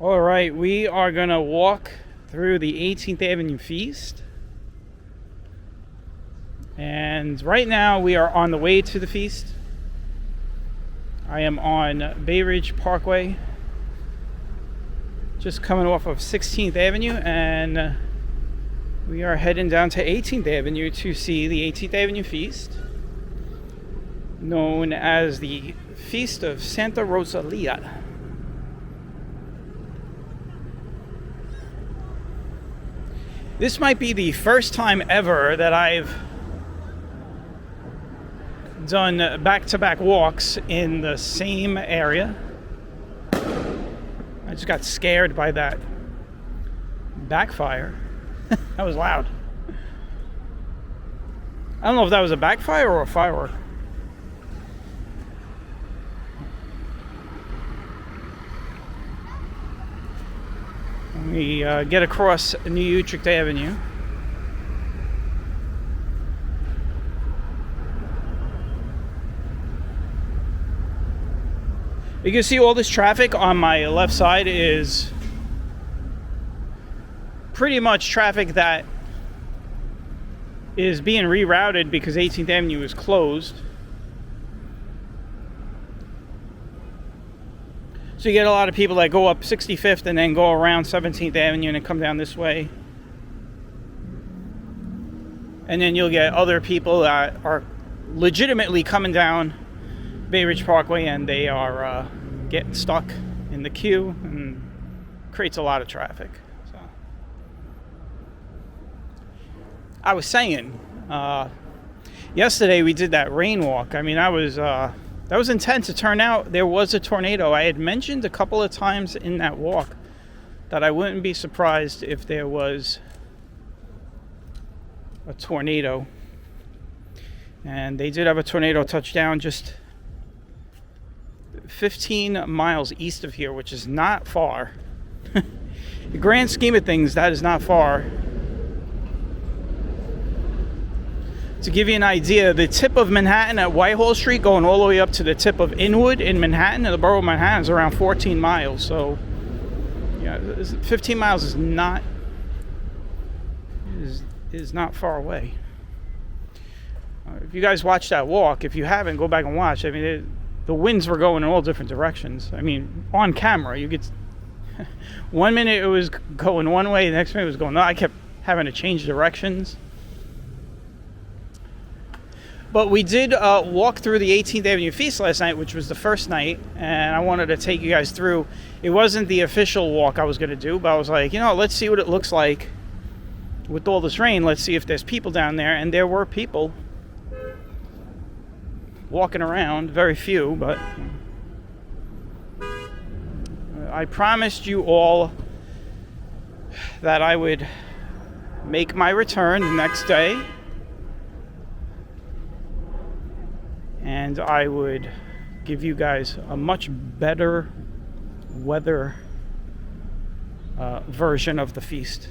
All right, we are gonna walk through the 18th Avenue Feast. And right now we are on the way to the feast. I am on Bay Ridge Parkway, just coming off of 16th Avenue, and we are heading down to 18th Avenue to see the 18th Avenue Feast, known as the Feast of Santa Rosalia. This might be the first time ever that I've done back-to-back walks in the same area. I just got scared by that backfire. That was loud. I don't know if that was a backfire or a firework. We get across New Utrecht Avenue. You can see all this traffic on my left side is pretty much traffic that is being rerouted because 18th Avenue is closed. So you get a lot of people that go up 65th and then go around 17th Avenue and then come down this way. And then you'll get other people that are legitimately coming down Bay Ridge Parkway and they are getting stuck in the queue and creates a lot of traffic. So I was saying, yesterday we did that rain walk. I mean, that was intense. It turned out there was a tornado. I had mentioned a couple of times in that walk that I wouldn't be surprised if there was a tornado. And they did have a tornado touchdown just 15 miles east of here, which is not far. The grand scheme of things, that is not far. To give you an idea, the tip of Manhattan at Whitehall Street going all the way up to the tip of Inwood in Manhattan, in the borough of Manhattan, is around 14 miles. So, yeah, 15 miles is not far away. If you guys watched that walk, if you haven't, go back and watch. I mean, the winds were going in all different directions. I mean, on camera, you get 1 minute it was going one way, the next minute it was going no. I kept having to change directions. But we did walk through the 18th Avenue Feast last night, which was the first night, and I wanted to take you guys through. It wasn't the official walk I was going to do, but I was like, let's see what it looks like with all this rain. Let's see if there's people down there, and there were people walking around, very few, but I promised you all that I would make my return the next day. And I would give you guys a much better weather version of the feast.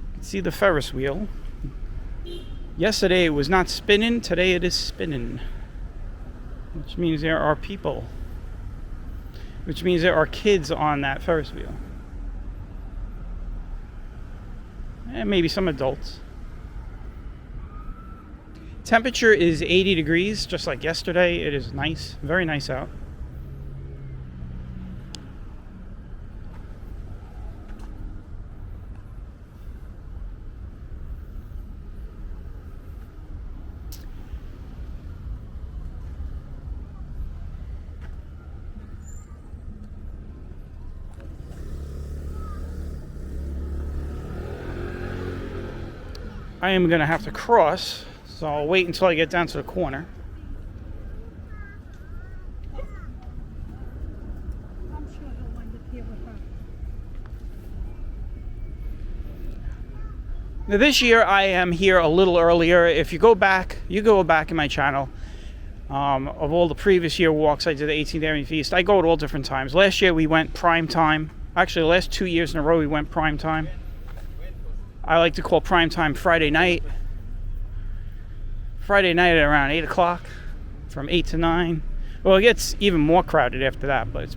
You can see the Ferris wheel. Yesterday it was not spinning, today it is spinning. Which means there are people. Which means there are kids on that Ferris wheel. And maybe some adults. Temperature is 80 degrees, just like yesterday. It is nice, very nice out. I am going to have to cross, so I'll wait until I get down to the corner. I'm sure he'll wind up here with her. Now this year I am here a little earlier. If you go back in my channel, of all the previous year walks I did the 18th Avenue Feast, I go at all different times. Last year we went prime time. Actually, the last 2 years in a row we went prime time. I like to call prime time Friday night. Friday night at around 8 o'clock. from 8 to 9. Well, it gets even more crowded after that, but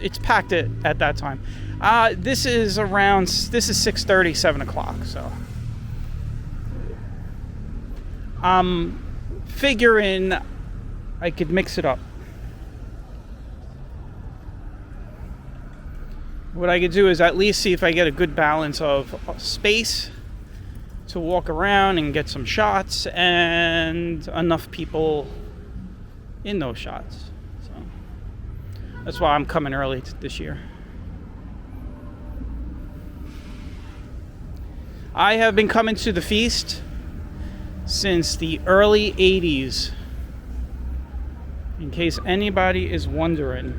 it's packed at that time. This is 6:30, 7 o'clock, so I'm figuring I could mix it up. What I could do is at least see if I get a good balance of space to walk around and get some shots and enough people in those shots. So that's why I'm coming early this year. I have been coming to the feast since the early 80s, in case anybody is wondering.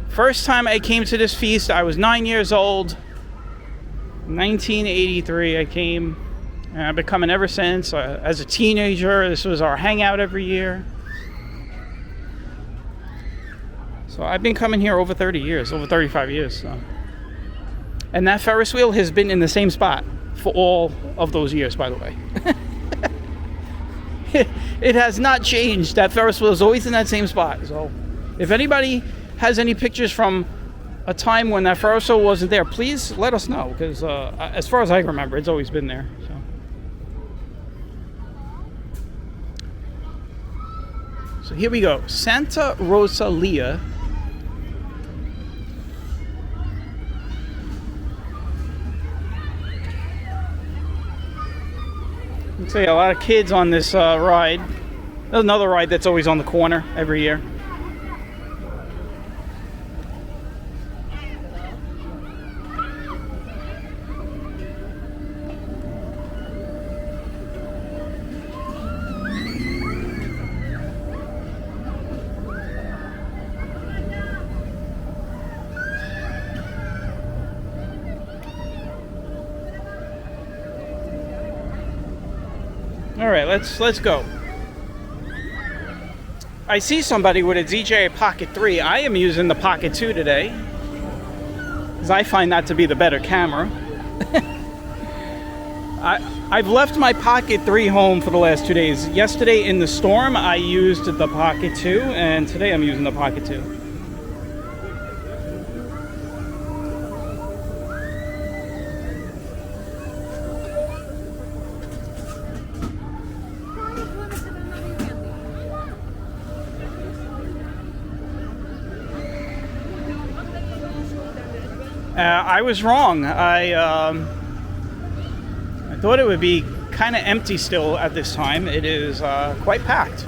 First time I came to this feast, I was 9 years old. 1983 I came, and I've been coming ever since. As a teenager, this was our hangout every year. So I've been coming here over 30 years, over 35 years. So. And that Ferris wheel has been in the same spot for all of those years, by the way. It has not changed. That Ferris wheel is always in that same spot. So if anybody has any pictures from a time when that Ferris wheel wasn't there, please let us know, because as far as I remember, it's always been there. So here we go. Santa Rosalia. Looks like a lot of kids on this ride. There's another ride that's always on the corner every year. All right, let's go. I see somebody with a DJI Pocket 3. I am using the Pocket 2 today, because I find that to be the better camera. I've left my Pocket 3 home for the last 2 days. Yesterday in the storm, I used the Pocket 2, and today I'm using the Pocket 2. I was wrong. I thought it would be kind of empty still at this time. It is quite packed.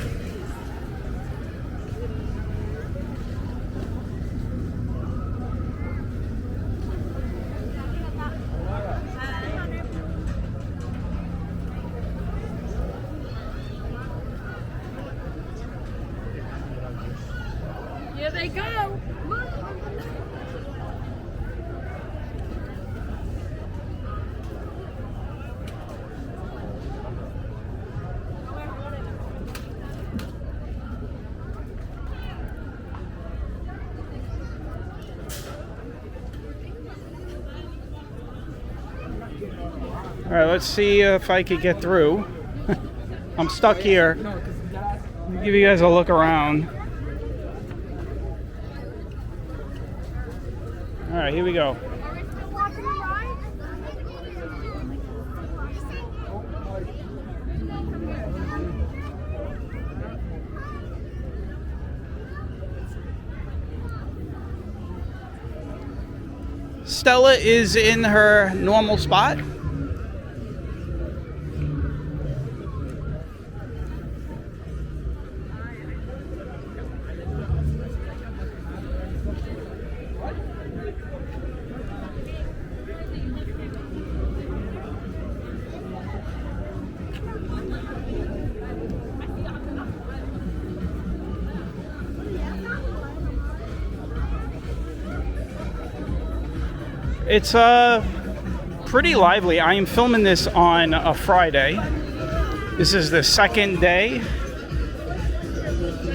Here they go. All right, let's see if I could get through. I'm stuck here. Let me give you guys a look around. All right, here we go. Stella is in her normal spot. It's pretty lively. I am filming this on a Friday. This is the second day.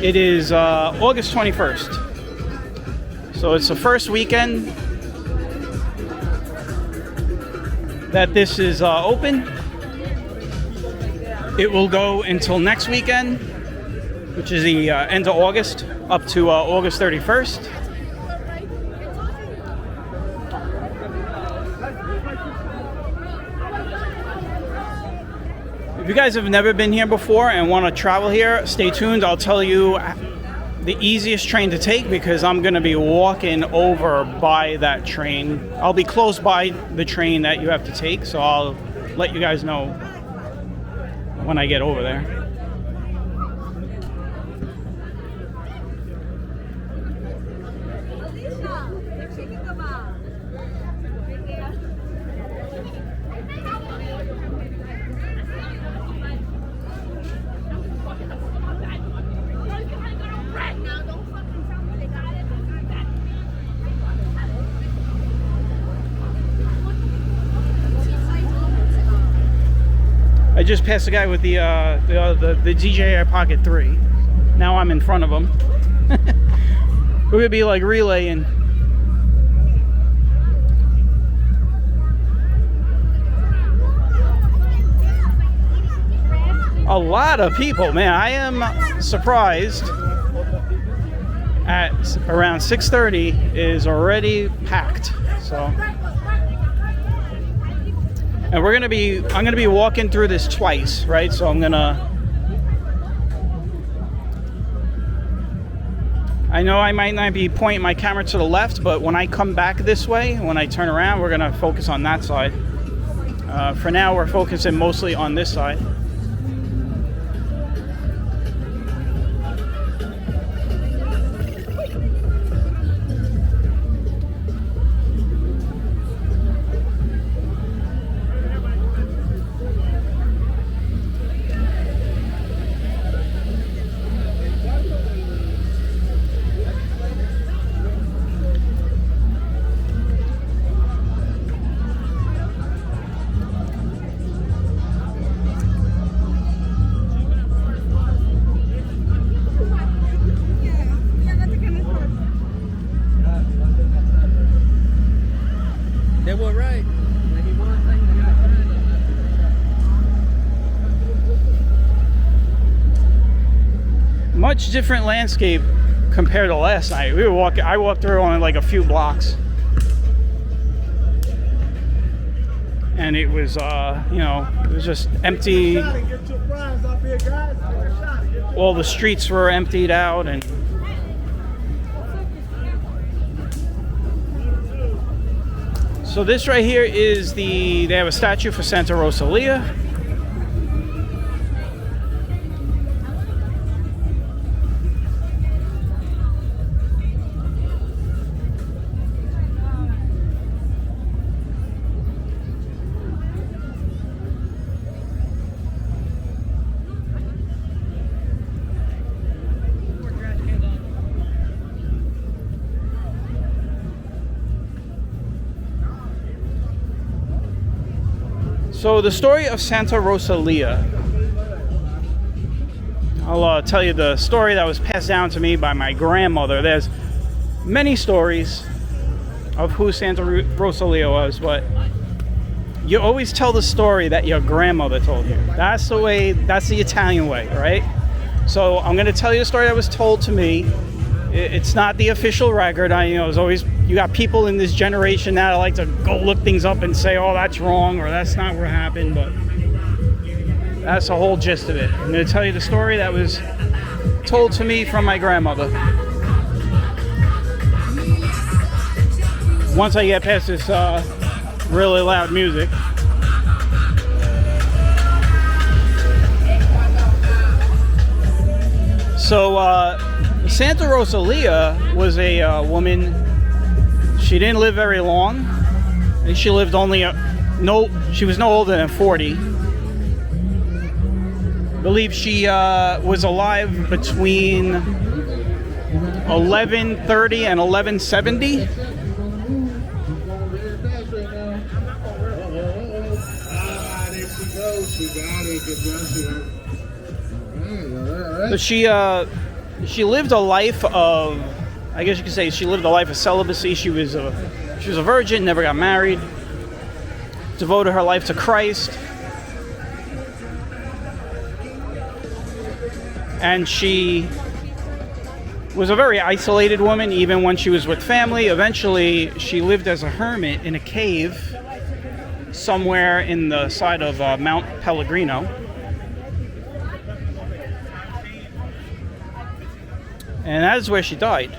It is August 21st. So it's the first weekend that this is open. It will go until next weekend, which is the end of August, up to August 31st. If you guys have never been here before and want to travel here, stay tuned. I'll tell you the easiest train to take because I'm going to be walking over by that train. I'll be close by the train that you have to take, so I'll let you guys know when I get over there. I just passed a guy with the DJI Pocket 3. Now I'm in front of him. We're gonna be like relaying. A lot of people, man. I am surprised. At around 6:30 is already packed. So. And I'm gonna be walking through this twice, right? So I know I might not be pointing my camera to the left, but when I come back this way, when I turn around, we're gonna focus on that side. For now, we're focusing mostly on this side. Much different landscape compared to last night. I walked through only like a few blocks, and it was it was just empty. All the streets were emptied out, and so this right here is they have a statue for Santa Rosalia. So the story of Santa Rosalia, I'll tell you the story that was passed down to me by my grandmother. There's many stories of who Santa Rosalia was, but you always tell the story that your grandmother told you. That's the Italian way, right? So I'm going to tell you the story that was told to me. It's not the official record. There's always, you got people in this generation now that like to go look things up and say, oh, that's wrong, or that's not what happened, but that's the whole gist of it. I'm going to tell you the story that was told to me from my grandmother. Once I get past this really loud music. So, Santa Rosalia was a woman. She didn't live very long. I think she lived she was no older than 40. I believe she was alive between 1130 and 1170. So she lived a life of, I guess you could say she lived a life of celibacy. She was a virgin, never got married, devoted her life to Christ. And she was a very isolated woman, even when she was with family. Eventually, she lived as a hermit in a cave somewhere in the side of Mount Pellegrino. And that is where she died.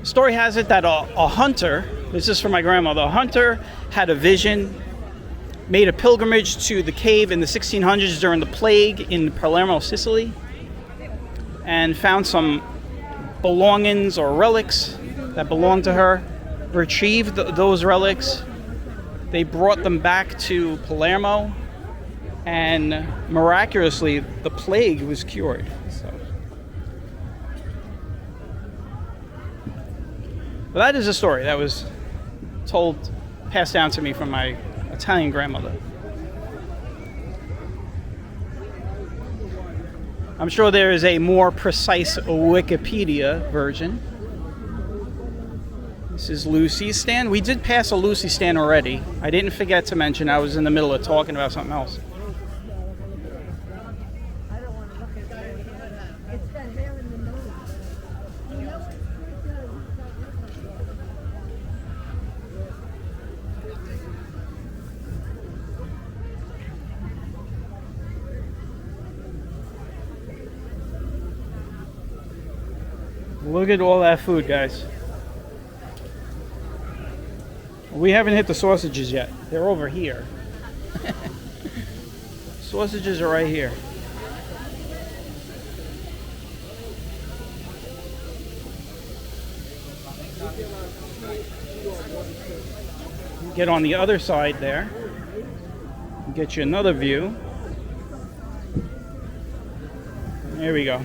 The story has it that a hunter, this is from my grandmother, a hunter had a vision, made a pilgrimage to the cave in the 1600s during the plague in Palermo, Sicily, and found some belongings or relics that belonged to her, retrieved those relics. They brought them back to Palermo, and miraculously the plague was cured. But that is a story that was passed down to me from my Italian grandmother. I'm sure there is a more precise Wikipedia version. This is Lucy's stand. We did pass a Lucy stand already. I didn't forget to mention, I was in the middle of talking about something else. Look at all that food, guys. We haven't hit the sausages yet. They're over here. Sausages are right here. Get on the other side there. Get you another view. There we go.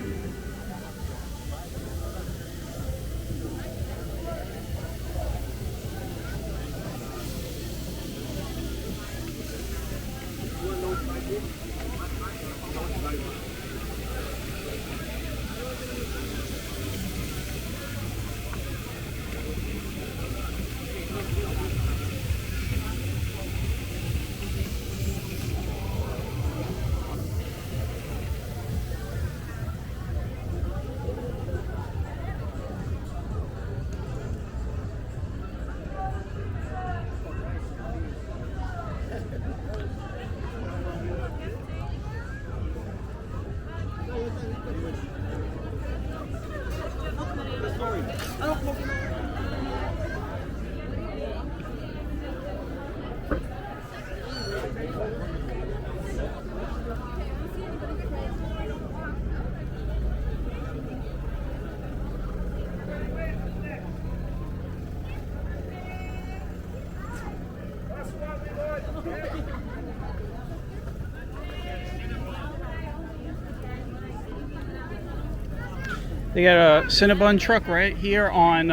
They got a Cinnabon truck right here on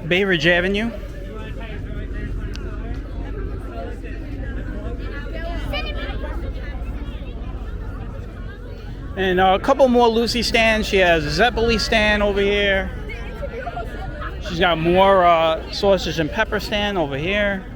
Bay Ridge Avenue. And a couple more Lucy stands. She has a Zeppeli stand over here. She's got more sausage and pepper stand over here.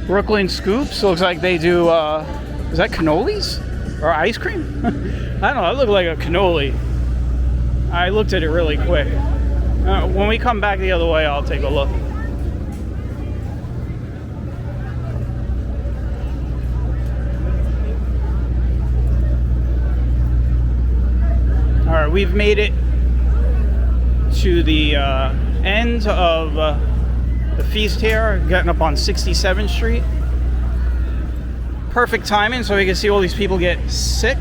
Brooklyn Scoops. Looks like they do, is that cannolis? Or ice cream? I don't know, it looked like a cannoli. I looked at it really quick. When we come back the other way, I'll take a look. Alright, we've made it to the end of the feast here, getting up on 67th Street. Perfect timing so we can see all these people get sick.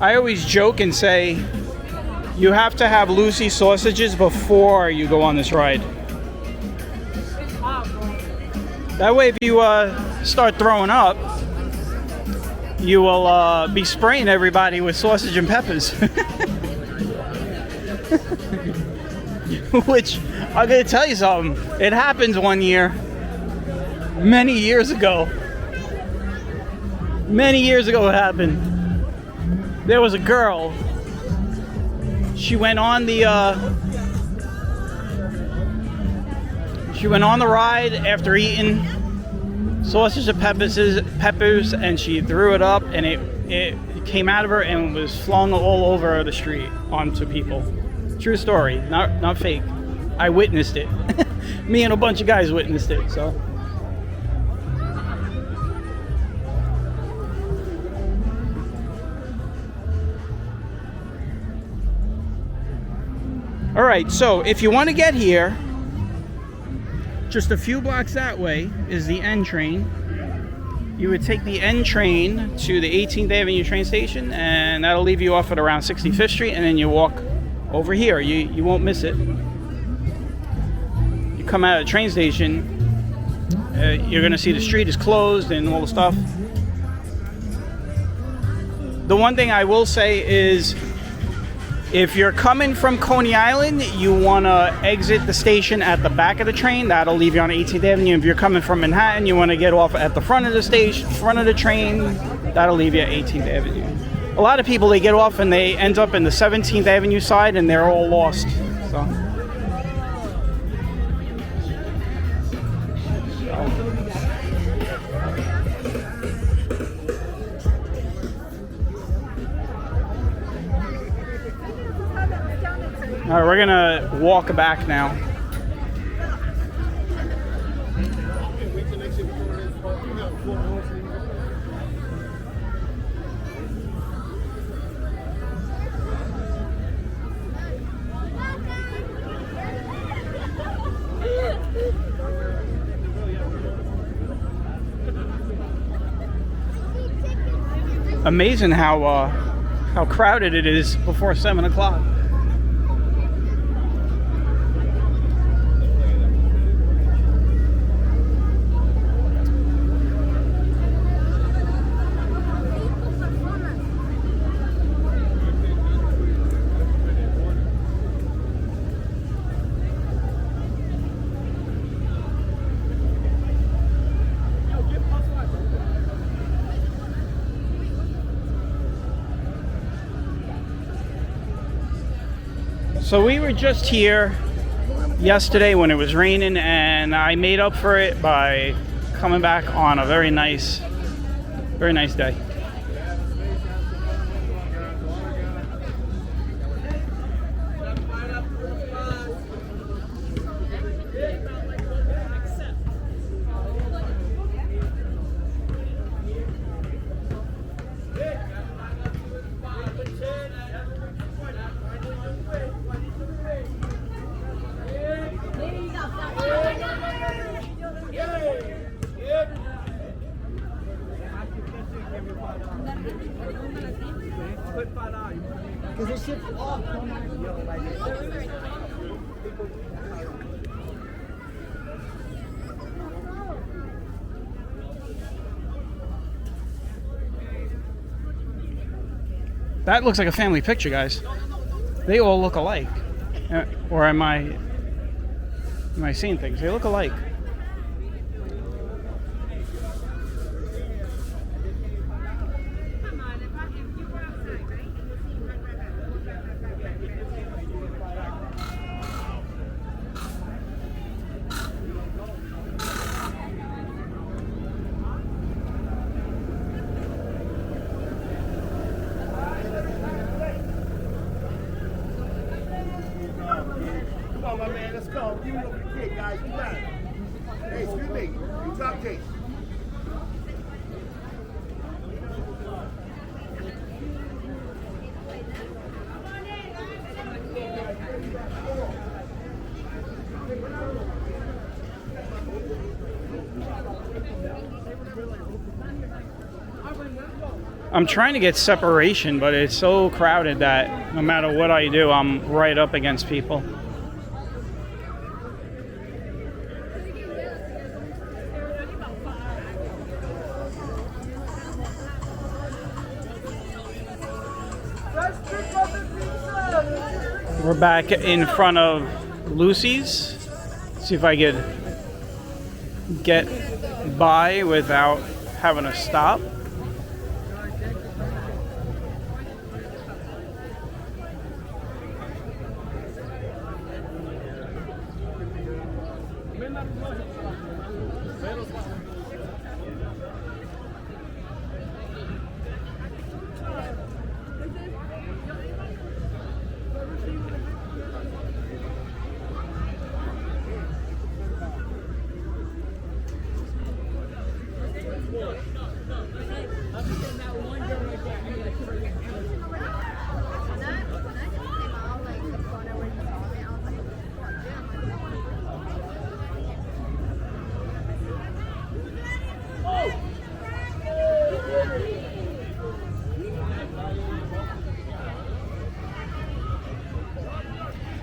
I always joke and say you have to have Lucy sausages before you go on this ride. That way if you start throwing up, you will be spraying everybody with sausage and peppers. Which, I'm going to tell you something. It happened one year, many years ago. Many years ago it happened. There was a girl. She went on the ride after eating sausage and peppers, and she threw it up, and it came out of her and was flung all over the street onto people. True story, not fake. I witnessed it. Me and a bunch of guys witnessed it. So. All right, so if you want to get here, just a few blocks that way is the N train. You would take the N train to the 18th Avenue train station, and that'll leave you off at around 65th Street, and then you walk over here. You won't miss it. You come out of the train station, you're going to see the street is closed and all the stuff. The one thing I will say is, if you're coming from Coney Island, you want to exit the station at the back of the train. That'll leave you on 18th Avenue. If you're coming from Manhattan, you want to get off at the front of the station, front of the train. That'll leave you at 18th Avenue. A lot of people, they get off and they end up in the 17th Avenue side, and they're all lost. So. All right, we're gonna walk back now. Amazing how crowded it is before 7 o'clock. So we were just here yesterday when it was raining, and I made up for it by coming back on a very nice day. That looks like a family picture, guys. They all look alike. Or am I seeing things? They look alike. I'm trying to get separation, but it's so crowded that no matter what I do, I'm right up against people. We're back in front of Lucy's. See if I could get by without having to stop.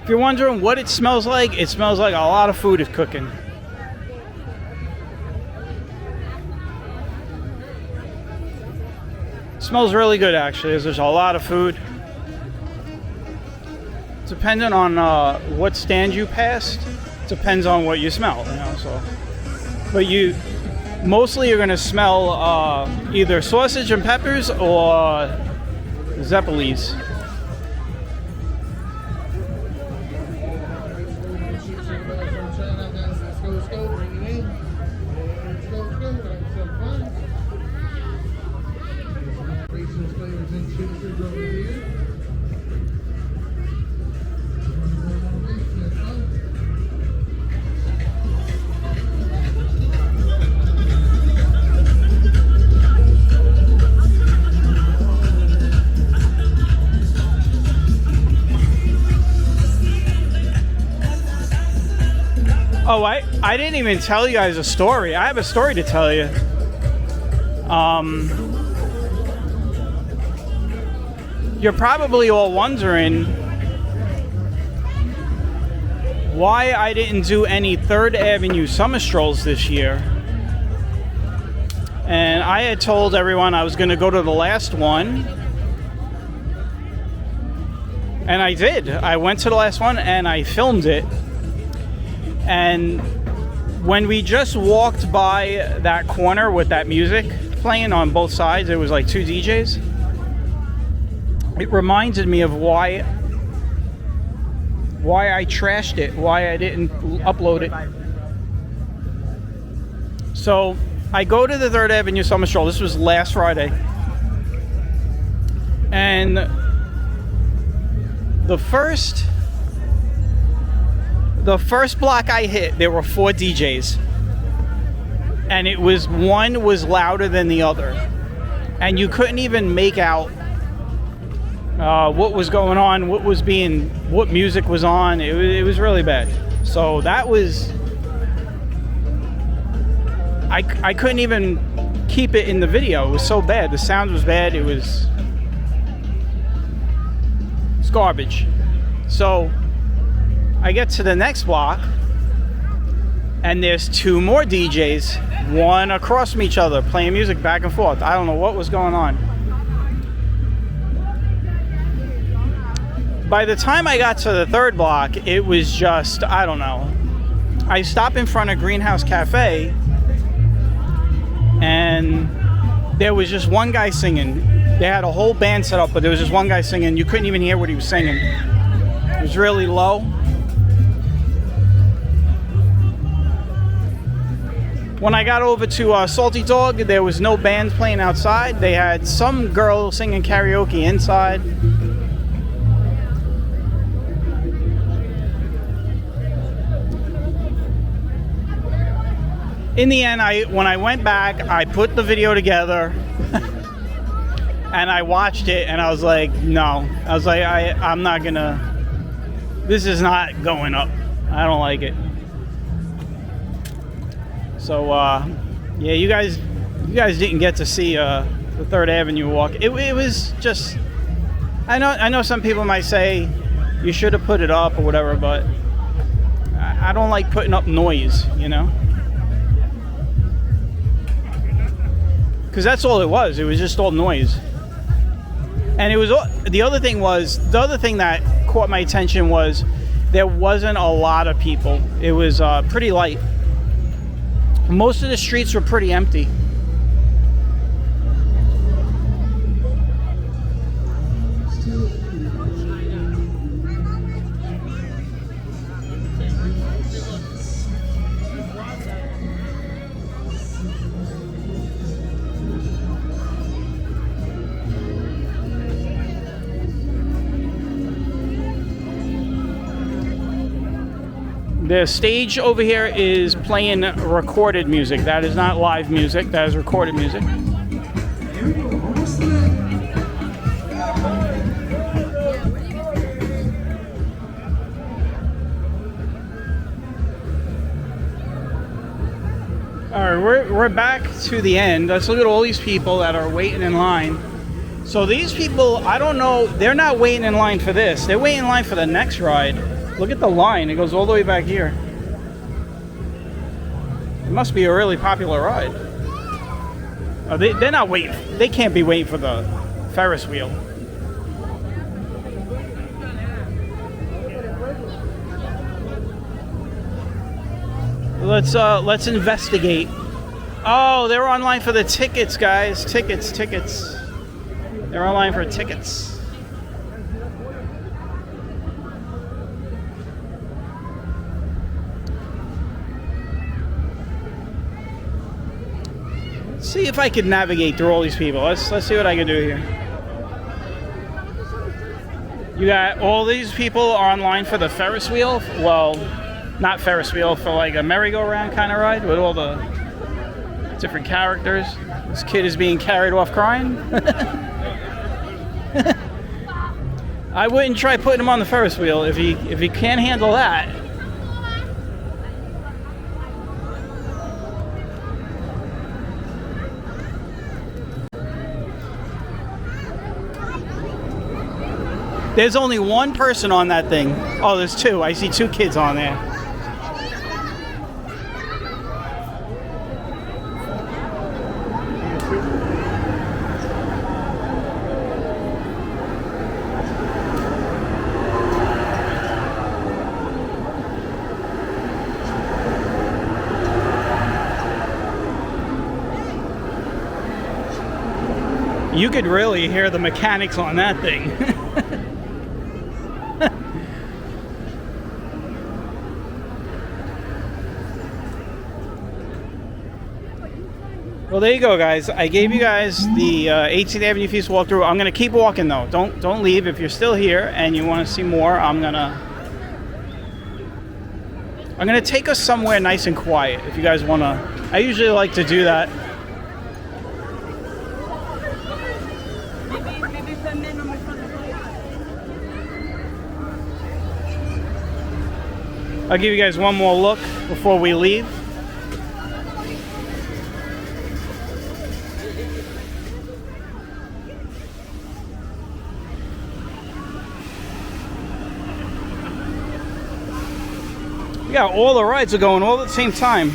If you're wondering what it smells like a lot of food is cooking. It smells really good, actually. There's a lot of food. Depending on what stand you passed, depends on what you smell, you know. So, but mostly you're gonna smell either sausage and peppers or Zeppelis. Oh, I didn't even tell you guys a story. I have a story to tell you. You're probably all wondering why I didn't do any 3rd Avenue summer strolls this year. And I had told everyone I was going to go to the last one. And I did. I went to the last one and I filmed it. And when we just walked by that corner with that music playing on both sides, it was like 2 DJs. It reminded me of why I trashed it, why I didn't upload it. So I go to the 3rd Avenue Summer Stroll. This was last Friday. And the first block I hit, there were 4 DJs. And one was louder than the other. And you couldn't even make out what was going on, what music was on. It was really bad. So that was, I couldn't even keep it in the video. It was so bad. The sound was bad. It's garbage. So I get to the next block, and there's 2 more DJs, one across from each other, playing music back and forth. I don't know what was going on. By the time I got to the 3rd block, it was just, I don't know. I stopped in front of Greenhouse Cafe, and there was just one guy singing. They had a whole band set up, but there was just one guy singing. You couldn't even hear what he was singing. It was really low. When I got over to Salty Dog, there was no bands playing outside. They had some girl singing karaoke inside. In the end, when I went back, I put the video together and I watched it, and I was like, no. I was like, I'm not gonna, this is not going up. I don't like it. So yeah, you guys didn't get to see the 3rd Avenue walk. It was just, I know some people might say you should have put it up or whatever, but I don't like putting up noise, you know? Because that's all it was. It was just all noise. And it was, the other thing that caught my attention was there wasn't a lot of people. It was pretty light. Most of the streets were pretty empty. The stage over here is playing recorded music. That is not live music, that is recorded music. Alright, we're back to the end. Let's look at all these people that are waiting in line. So these people, I don't know, they're not waiting in line for this. They're waiting in line for the next ride. Look at the line. It goes all the way back here. It must be a really popular ride. Oh, they're not waiting. They can't be waiting for the Ferris wheel. Let's investigate. Oh, they're online for the tickets, guys. Tickets. They're online for tickets. See if I can navigate through all these people. Let's see what I can do here. You got all these people are online for the Ferris wheel. Well, not Ferris wheel, for like a merry-go-round kind of ride with all the different characters. This kid is being carried off crying. I wouldn't try putting him on the Ferris wheel if he can't handle that. There's only one person on that thing. Oh, there's two. I see two kids on there. You could really hear the mechanics on that thing. Well, there you go, guys. I gave you guys the 18th Avenue Feast walkthrough. I'm gonna keep walking though. Don't leave. If you're still here and you want to see more, I'm gonna take us somewhere nice and quiet. If you guys wanna, I usually like to do that. I'll give you guys one more look before we leave. Yeah, all the rides are going all at the same time.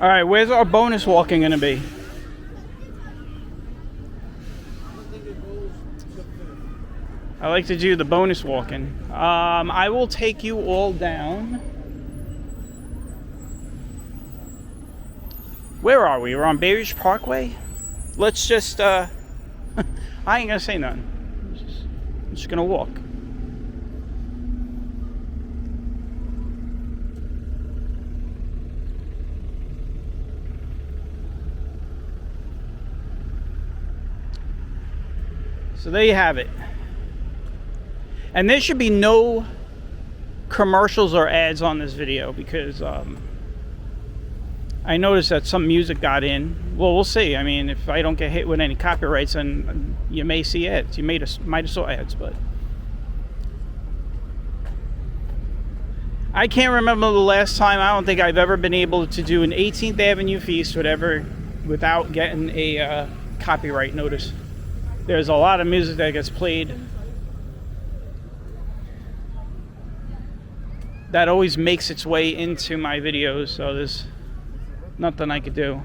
All right, where's our bonus walking gonna be? I like to do the bonus walking. I will take you all down. Where are we? We're on Bay Ridge Parkway. Let's just, I ain't gonna say nothing. I'm just gonna walk. So there you have it. And there should be no commercials or ads on this video because I noticed that some music got in. Well, we'll see. I mean, if I don't get hit with any copyrights, then you may see ads. You might have saw ads, but I can't remember the last time. I don't think I've ever been able to do an 18th Avenue feast without getting a copyright notice. There's a lot of music that gets played that always makes its way into my videos, so there's nothing I could do.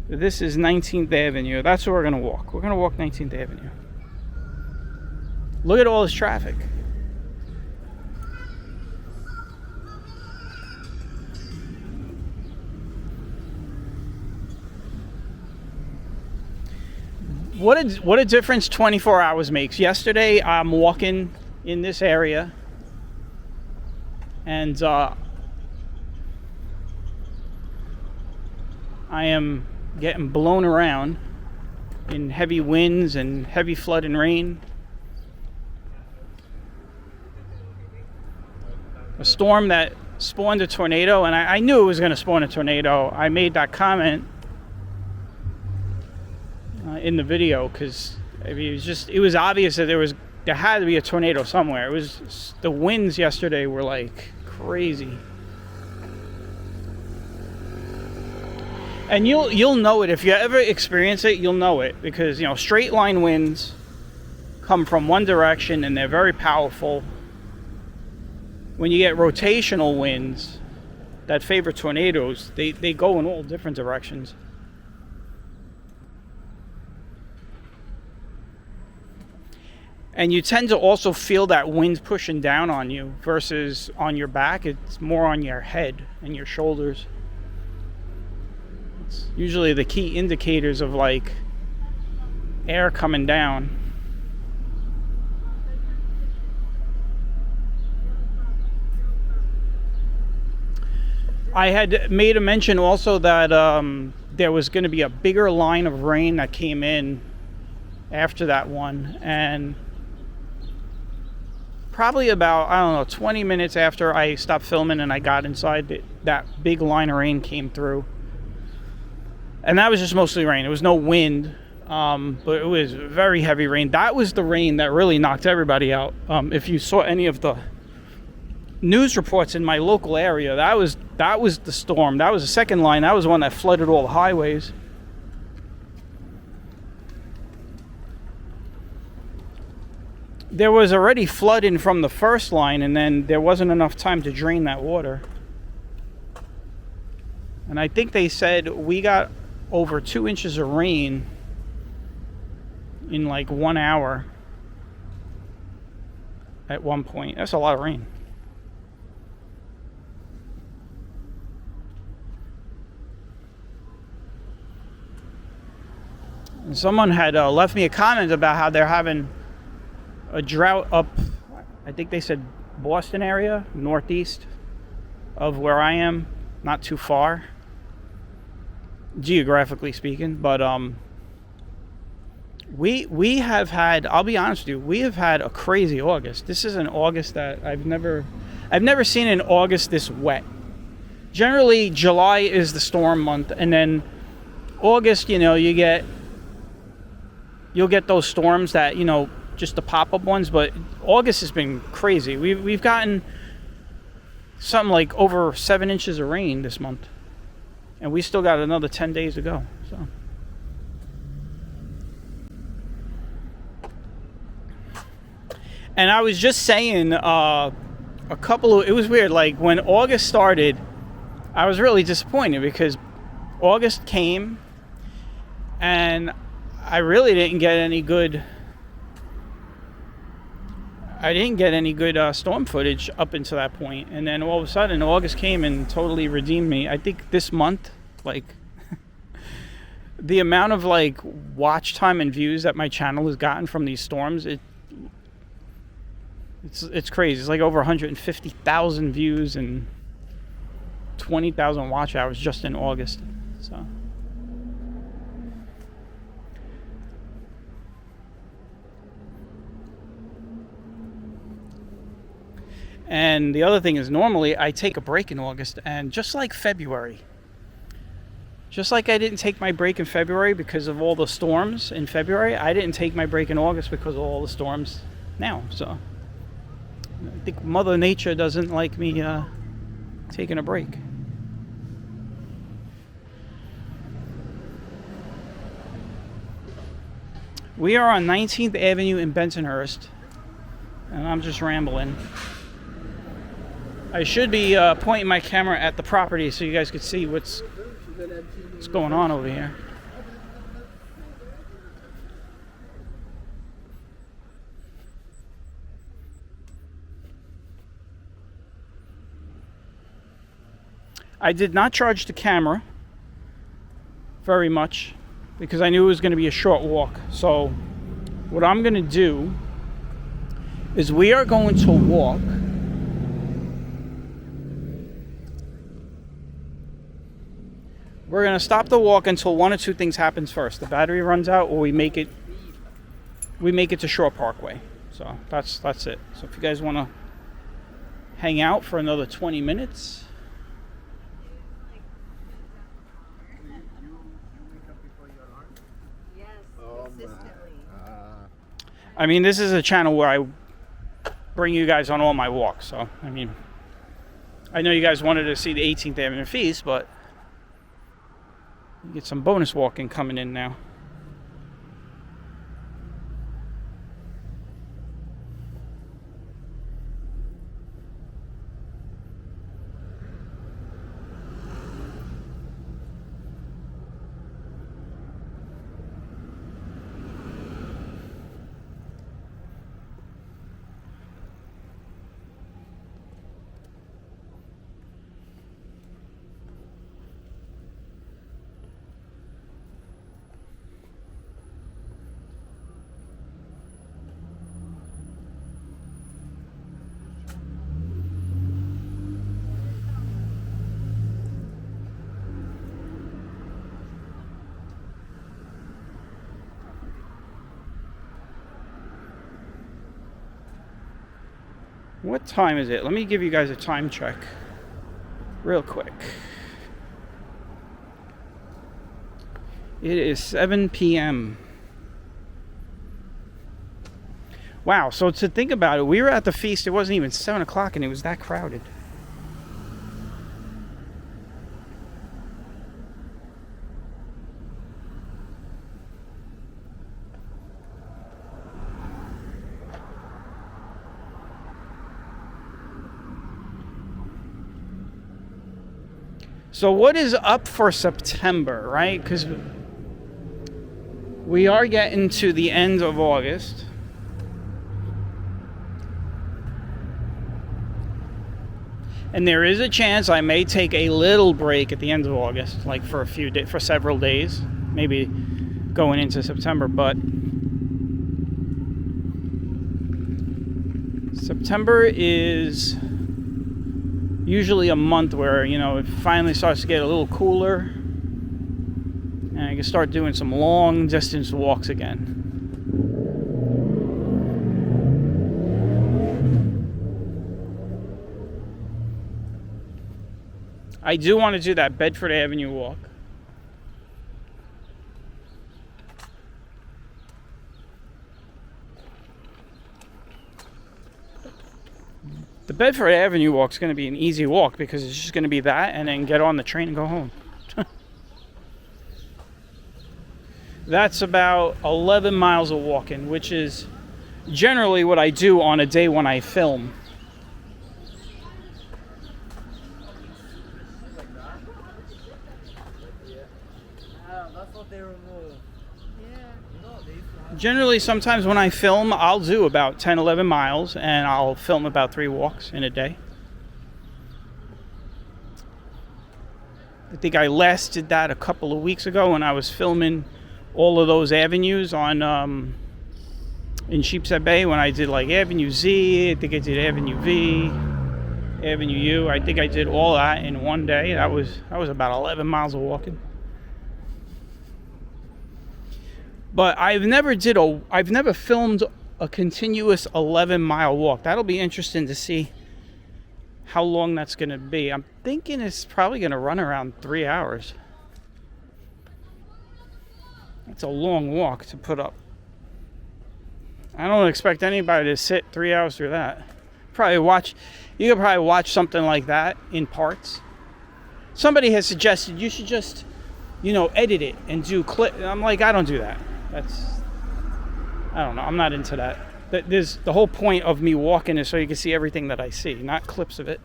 This is 19th Avenue. That's where we're going to walk. We're going to walk 19th Avenue. Look at all this traffic. What a difference 24 hours makes. Yesterday, I'm walking in this area, and I am getting blown around in heavy winds and heavy flood and rain. A storm that spawned a tornado, and I knew it was going to spawn a tornado. I made that comment in the video because I mean, it was obvious that there had to be a tornado somewhere. It was the winds yesterday were like crazy. And you'll know it if you ever experience it. You'll know it because straight line winds come from one direction and they're very powerful. When you get rotational winds that favor tornadoes, they go in all different directions. And you tend to also feel that wind pushing down on you versus on your back. It's more on your head and your shoulders. It's usually the key indicators of like air coming down. I had made a mention also that there was going to be a bigger line of rain that came in after that one, and probably about 20 minutes after I stopped filming and I got inside, that big line of rain came through, and that was just mostly rain. There was no wind, but it was very heavy rain. That was the rain that really knocked everybody out. If you saw any of the news reports in my local area, that was the storm. That was the second line. That was the one that flooded all the highways. There was already flooding from the first line, and then there wasn't enough time to drain that water. And I think they said we got over 2 inches of rain in like 1 hour at one point. That's a lot of rain. And someone had left me a comment about how they're having a drought up, I think they said Boston area, northeast of where I am, not too far, geographically speaking. But we have had, I'll be honest with you, we have had a crazy August. This is an August that I've never seen an August this wet. Generally, July is the storm month, and then August, you'll get those storms that, just the pop-up ones, but August has been crazy. We've gotten something like over 7 inches of rain this month, and we still got another 10 days to go. So, and I was just saying, it was weird. Like when August started, I was really disappointed because August came, and I really didn't get any good. Storm footage up until that point, and then all of a sudden August came and totally redeemed me. I think this month, like the amount of like watch time and views that my channel has gotten from these storms, it's crazy. It's like over 150,000 views and 20,000 watch hours just in August. So And the other thing is, normally I take a break in August, and just like February, just like I didn't take my break in February because of all the storms in February, I didn't take my break in August because of all the storms now. So I think Mother Nature doesn't like me taking a break. We are on 19th Avenue in Bensonhurst, and I'm just rambling. I should be pointing my camera at the property so you guys could see what's going on over here. I did not charge the camera very much because I knew it was going to be a short walk. So what I'm going to do is we are going to walk We're going to stop the walk until one or two things happens first. The battery runs out, or we make it to Shore Parkway. So that's it. So if you guys want to hang out for another 20 minutes. Yes, consistently. I mean, this is a channel where I bring you guys on all my walks. So, I mean, I know you guys wanted to see the 18th Avenue Feast, but you get some bonus walking coming in now. What time is it? Let me give you guys a time check real quick. It is 7 p.m. Wow, so to think about it, we were at the feast, it wasn't even 7 o'clock and it was that crowded. So what is up for September, right? Because we are getting to the end of August. And there is a chance I may take a little break at the end of August, like for for several days, maybe going into September. But September is usually a month where, you know, it finally starts to get a little cooler and I can start doing some long distance walks again. I do want to do that Bedford Avenue walk. The Bedford Avenue walk is going to be an easy walk because it's just going to be that and then get on the train and go home. That's about 11 miles of walking, which is generally what I do on a day when I film. That's what they remove. Generally, sometimes when I film, I'll do about 10, 11 miles, and I'll film about 3 walks in a day. I think I last did that a couple of weeks ago when I was filming all of those avenues on in Sheepshead Bay, when I did like Avenue Z, I think I did Avenue V, Avenue U. I think I did all that in one day. That was about 11 miles of walking. But I've never filmed a continuous 11-mile walk. That'll be interesting to see how long that's going to be. I'm thinking it's probably going to run around 3 hours. That's a long walk to put up. I don't expect anybody to sit 3 hours through that. You could probably watch something like that in parts. Somebody has suggested you should just, edit it and do clip. I'm like, I don't do that. I don't know. I'm not into that. The whole point of me walking is so you can see everything that I see, not clips of it.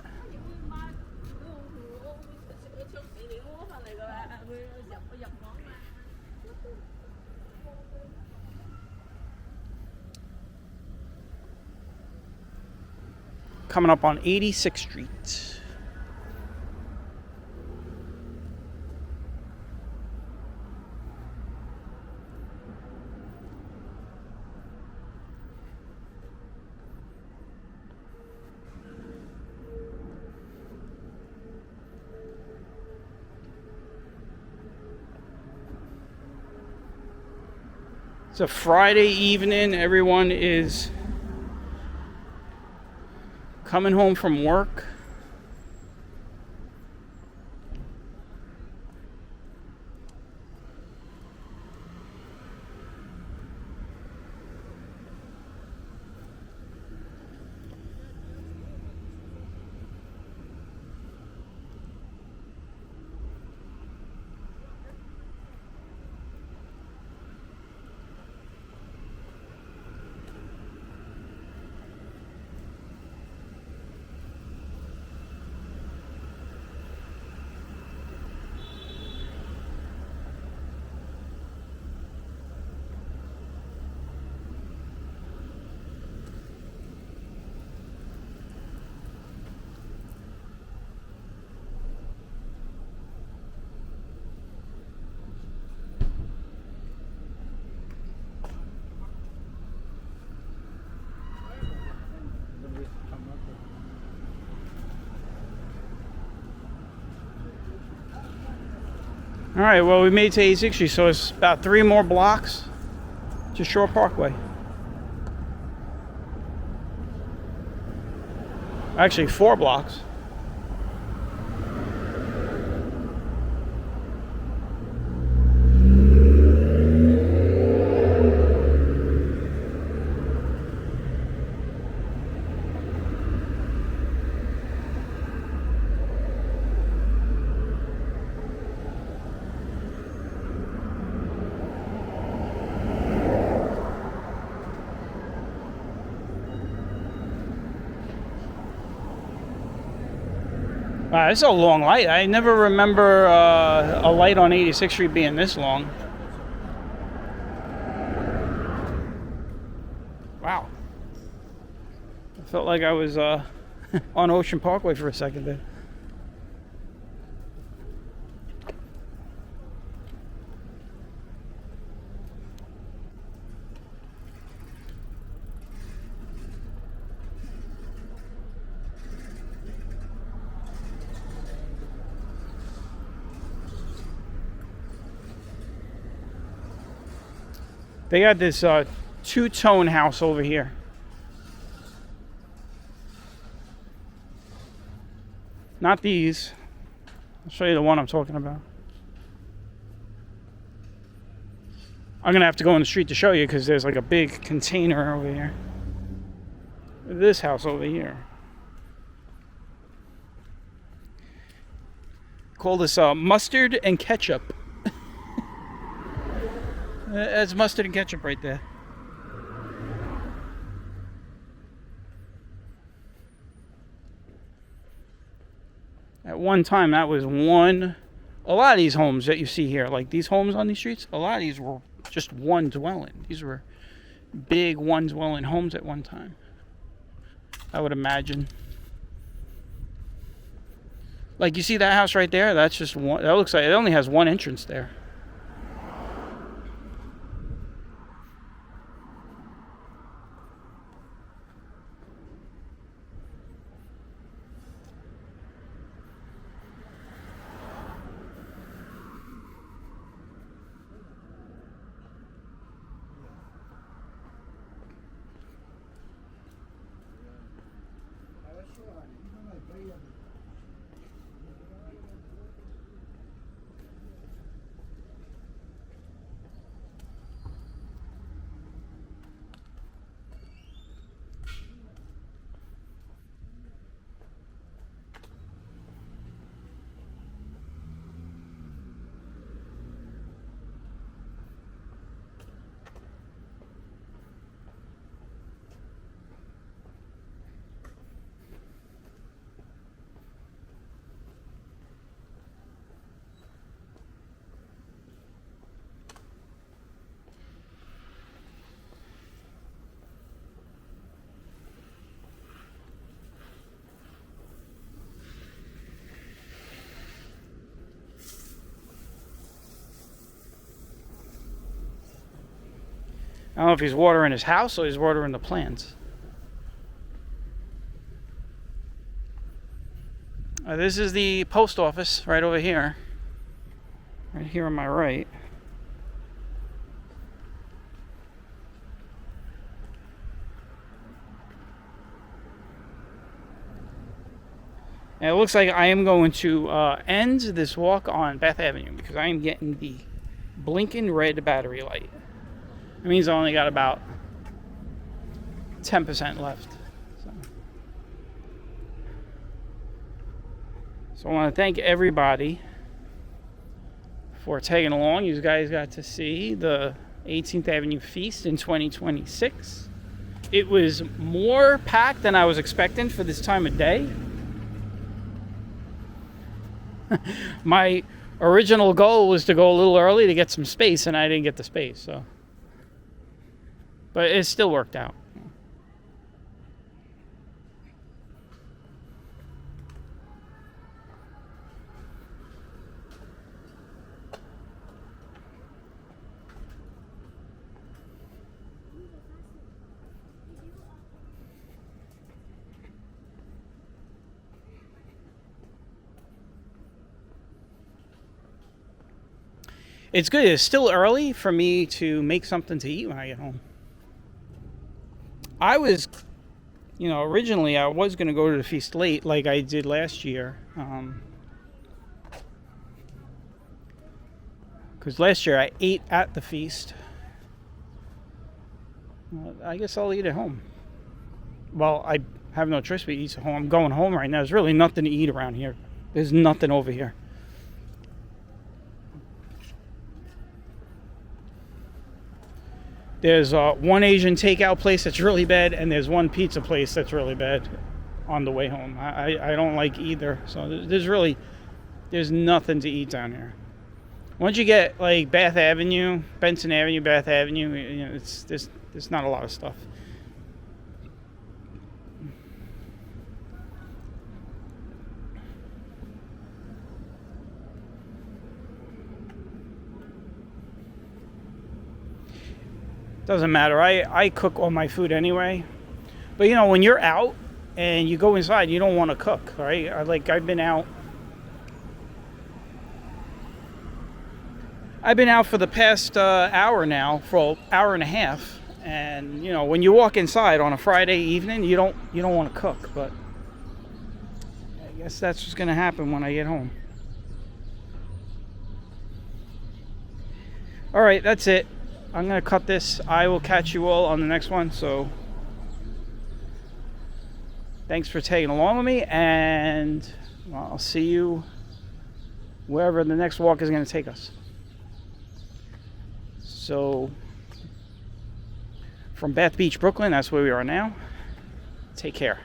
Coming up on 86th Street. It's a Friday evening. Everyone is coming home from work. All right, well, we made it to 86th Street, so it's about 3 more blocks to Shore Parkway. Actually, 4 blocks. Wow, this is a long light. I never remember a light on 86th Street being this long. Wow. I felt like I was on Ocean Parkway for a second there. They got this two-tone house over here. Not these. I'll show you the one I'm talking about. I'm going to have to go in the street to show you because there's like a big container over here. This house over here. Call this mustard and ketchup. That's mustard and ketchup right there. At one time, that was one. A lot of these homes that you see here, like these homes on these streets, a lot of these were just one dwelling. These were big one dwelling homes at one time, I would imagine. Like you see that house right there? That's just one. That looks like it only has one entrance there. I don't know if he's watering his house or he's watering the plants. This is the post office right over here. Right here on my right. And it looks like I am going to end this walk on Bath Avenue because I am getting the blinking red battery light. It means I only got about 10% left. So I want to thank everybody for tagging along. You guys got to see the 18th Avenue Feast in 2026. It was more packed than I was expecting for this time of day. My original goal was to go a little early to get some space, and I didn't get the space, so. But it still worked out. It's good. It's still early for me to make something to eat when I get home. I was, originally I was going to go to the feast late like I did last year. Because last year I ate at the feast. Well, I guess I'll eat at home. Well, I have no choice but to eat at home. I'm going home right now. There's really nothing to eat around here. There's nothing over here. There's one Asian takeout place that's really bad, and there's one pizza place that's really bad on the way home. I don't like either. So there's nothing to eat down here. Once you get like Bath Avenue, Benson Avenue, Bath Avenue, there's not a lot of stuff. Doesn't matter. I cook all my food anyway. But when you're out and you go inside, you don't want to cook, right? I've been out for the past hour now, for an hour and a half. And when you walk inside on a Friday evening, you don't want to cook, but I guess that's what's going to happen when I get home. All right, that's it. I'm going to cut this. I will catch you all on the next one. So thanks for tagging along with me, and I'll see you wherever the next walk is going to take us. So from Bath Beach, Brooklyn, that's where we are now. Take care.